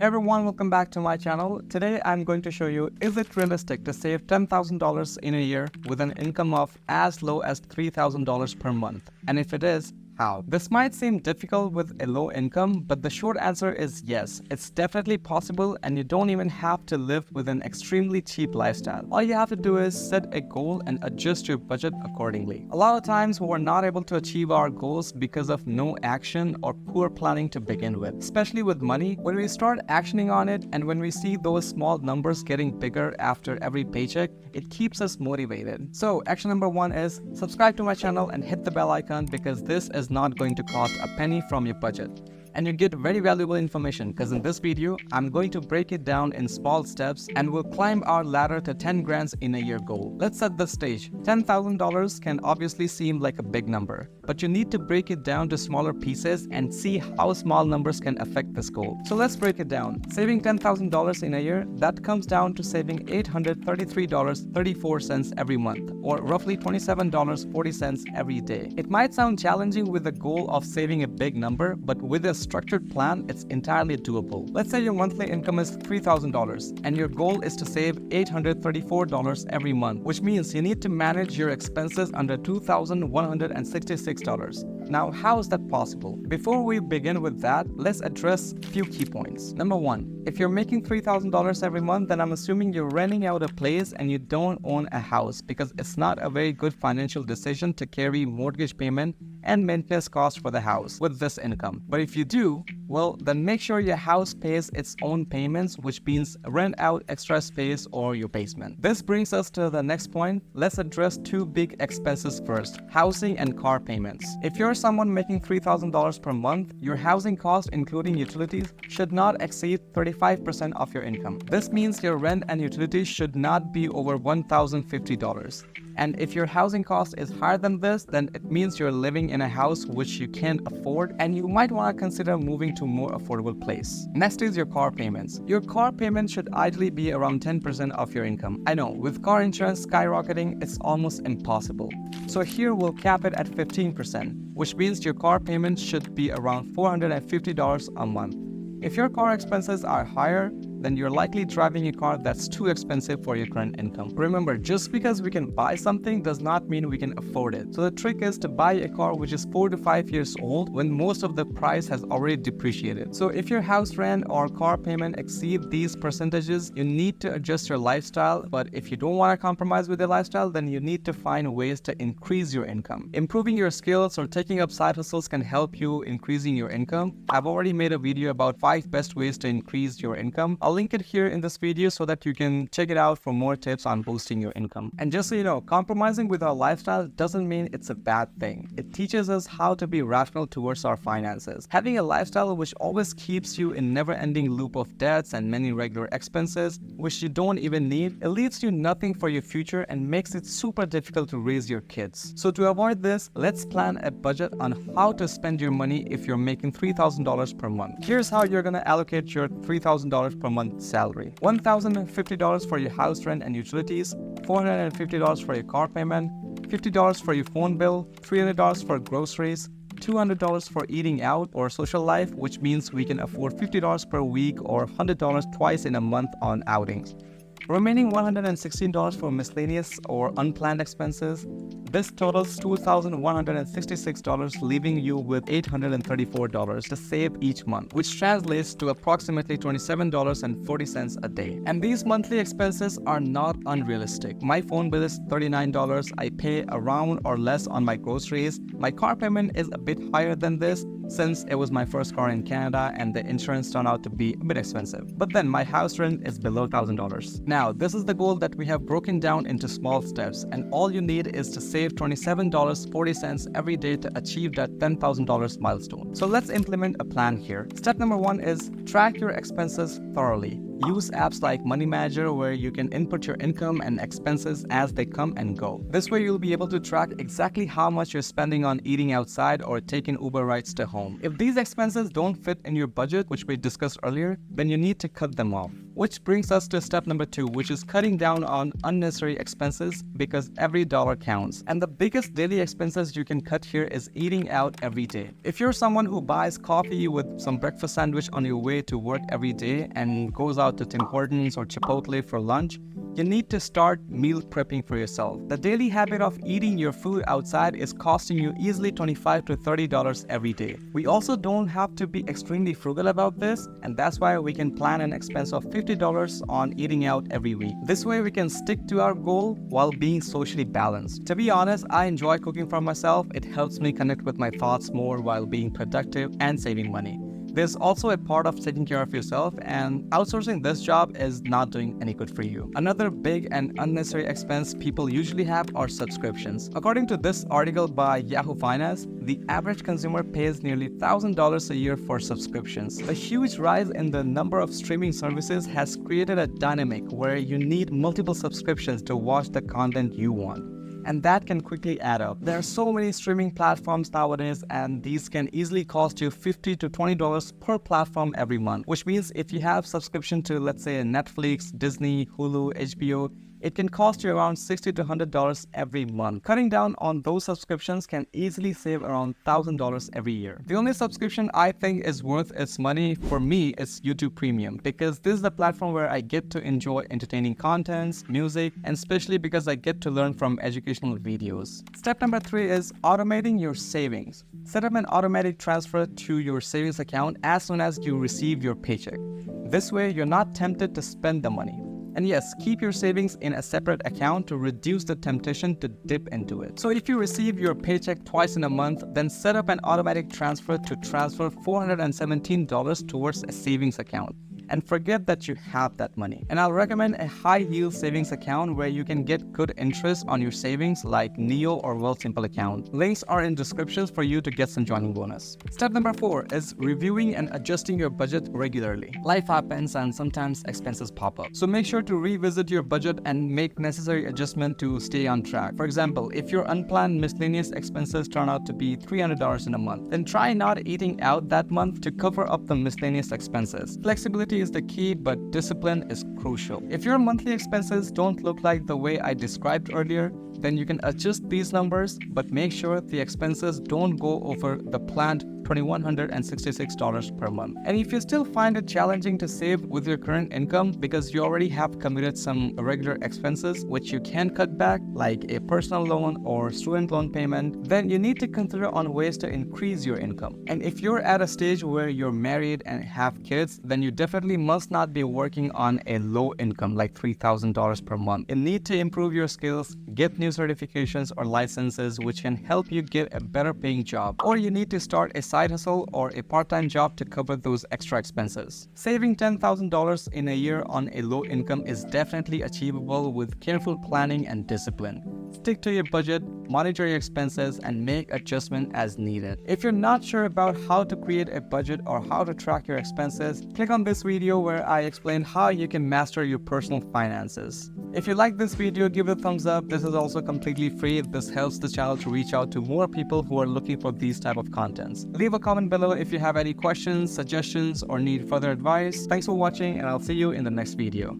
Hey everyone, welcome back to my channel. Today I'm going to show you, is it realistic to save $10,000 in a year with an income of as low as $3,000 per month? And if it is, how? This might seem difficult with a low income, but the short answer is yes. It's definitely possible, and you don't even have to live with an extremely cheap lifestyle. All you have to do is set a goal and adjust your budget accordingly. A lot of times we're not able to achieve our goals because of no action or poor planning to begin with. Especially with money, when we start actioning on it and when we see those small numbers getting bigger after every paycheck, it keeps us motivated. So action number 1 is subscribe to my channel and hit the bell icon, because this is not going to cost a penny from your budget. And you get very valuable information, because in this video, I'm going to break it down in small steps and we'll climb our ladder to 10 grand in a year goal. Let's set the stage. $10,000 can obviously seem like a big number, but you need to break it down to smaller pieces and see how small numbers can affect this goal. So let's break it down. Saving $10,000 in a year, that comes down to saving $833.34 every month, or roughly $27.40 every day. It might sound challenging with the goal of saving a big number, but with a structured plan, it's entirely doable. Let's say your monthly income is $3,000 and your goal is to save $834 every month, which means you need to manage your expenses under $2,166. Now, how is that possible? Before we begin with that, let's address a few key points. Number 1, if you're making $3,000 every month, then I'm assuming you're renting out a place and you don't own a house, because it's not a very good financial decision to carry mortgage payment and maintenance costs for the house with this income. But if you do, well, then make sure your house pays its own payments, which means rent out extra space or your basement. This brings us to the next point. Let's address two big expenses first: housing and car payments. If you're someone making $3,000 per month, your housing cost, including utilities, should not exceed 35% of your income. This means your rent and utilities should not be over $1,050. And if your housing cost is higher than this, then it means you're living in a house which you can't afford, and you might want to consider moving to a more affordable place. Next is your car payments. Your car payment should ideally be around 10% of your income. I know, with car insurance skyrocketing, it's almost impossible. So here we'll cap it at 15%, which means your car payment should be around $450 a month. If your car expenses are higher, then you're likely driving a car that's too expensive for your current income. Remember, just because we can buy something does not mean we can afford it. So the trick is to buy a car which is 4 to 5 years old when most of the price has already depreciated. So if your house rent or car payment exceed these percentages, you need to adjust your lifestyle. But if you don't want to compromise with your lifestyle, then you need to find ways to increase your income. Improving your skills or taking up side hustles can help you increasing your income. I've already made a video about 5 best ways to increase your income. I'll link it here in this video so that you can check it out for more tips on boosting your income. And just so you know, compromising with our lifestyle doesn't mean it's a bad thing. It teaches us how to be rational towards our finances. Having a lifestyle which always keeps you in never-ending loop of debts and many regular expenses which you don't even need, it leaves you nothing for your future and makes it super difficult to raise your kids. So to avoid this, let's plan a budget on how to spend your money if you're making $3,000 per month. Here's how you're gonna allocate your $3,000 per month salary. $1,050 for your house rent and utilities, $450 for your car payment, $50 for your phone bill, $300 for groceries, $200 for eating out or social life, which means we can afford $50 per week or $100 twice in a month on outings. Remaining $116 for miscellaneous or unplanned expenses. This totals $2,166, leaving you with $834 to save each month, which translates to approximately $27.40 a day. And these monthly expenses are not unrealistic. My phone bill is $39. I pay around or less on my groceries. My car payment is a bit higher than this, since it was my first car in Canada and the insurance turned out to be a bit expensive. But then my house rent is below $1,000. Now, this is the goal that we have broken down into small steps, and all you need is to save $27.40 every day to achieve that $10,000 milestone. So let's implement a plan here. Step number 1 is track your expenses thoroughly. Use apps like Money Manager where you can input your income and expenses as they come and go. This way you'll be able to track exactly how much you're spending on eating outside or taking Uber rides to home. If these expenses don't fit in your budget, which we discussed earlier, then you need to cut them off. Which brings us to step number 2, which is cutting down on unnecessary expenses because every dollar counts. And the biggest daily expenses you can cut here is eating out every day. If you're someone who buys coffee with some breakfast sandwich on your way to work every day and goes out to Tim Hortons or Chipotle for lunch, you need to start meal prepping for yourself. The daily habit of eating your food outside is costing you easily $25 to $30 every day. We also don't have to be extremely frugal about this, and that's why we can plan an expense of $50 on eating out every week. This way we can stick to our goal while being socially balanced. To be honest, I enjoy cooking for myself. It helps me connect with my thoughts more while being productive and saving money. There's also a part of taking care of yourself, and outsourcing this job is not doing any good for you. Another big and unnecessary expense people usually have are subscriptions. According to this article by Yahoo Finance, the average consumer pays nearly $1,000 a year for subscriptions. The huge rise in the number of streaming services has created a dynamic where you need multiple subscriptions to watch the content you want. And that can quickly add up. There are so many streaming platforms nowadays, and these can easily cost you $50 to $20 per platform every month, which means if you have subscription to, let's say, Netflix, Disney, Hulu, HBO, it can cost you around $60 to $100 every month. Cutting down on those subscriptions can easily save around $1,000 every year. The only subscription I think is worth its money for me is YouTube Premium, because this is the platform where I get to enjoy entertaining contents, music, and especially because I get to learn from educational videos. Step number 3 is automating your savings. Set up an automatic transfer to your savings account as soon as you receive your paycheck. This way, you're not tempted to spend the money. And yes, keep your savings in a separate account to reduce the temptation to dip into it. So if you receive your paycheck twice in a month, then set up an automatic transfer to transfer $417 towards a savings account. And forget that you have that money. And I'll recommend a high-yield savings account where you can get good interest on your savings, like Neo or Wealthsimple account. Links are in descriptions for you to get some joining bonus. Step number 4 is reviewing and adjusting your budget regularly. Life happens and sometimes expenses pop up. So make sure to revisit your budget and make necessary adjustment to stay on track. For example, if your unplanned miscellaneous expenses turn out to be $300 in a month, then try not eating out that month to cover up the miscellaneous expenses. Flexibility is the key, but discipline is crucial. If your monthly expenses don't look like the way I described earlier, then you can adjust these numbers, but make sure the expenses don't go over the planned $2,166 per month. And if you still find it challenging to save with your current income because you already have committed some regular expenses which you can cut back, like a personal loan or student loan payment, then you need to consider on ways to increase your income. And if you're at a stage where you're married and have kids, then you definitely must not be working on a low income like $3,000 per month. You need to improve your skills, get new certifications or licenses which can help you get a better paying job, or you need to start a side hustle or a part-time job to cover those extra expenses. Saving $10,000 in a year on a low income is definitely achievable with careful planning and discipline. Stick to your budget, monitor your expenses, and make adjustments as needed. If you're not sure about how to create a budget or how to track your expenses, click on this video where I explain how you can master your personal finances. If you like this video, give it a thumbs up. This is also completely free. This helps the channel to reach out to more people who are looking for these type of contents. Leave a comment below if you have any questions, suggestions, or need further advice. Thanks for watching, and I'll see you in the next video.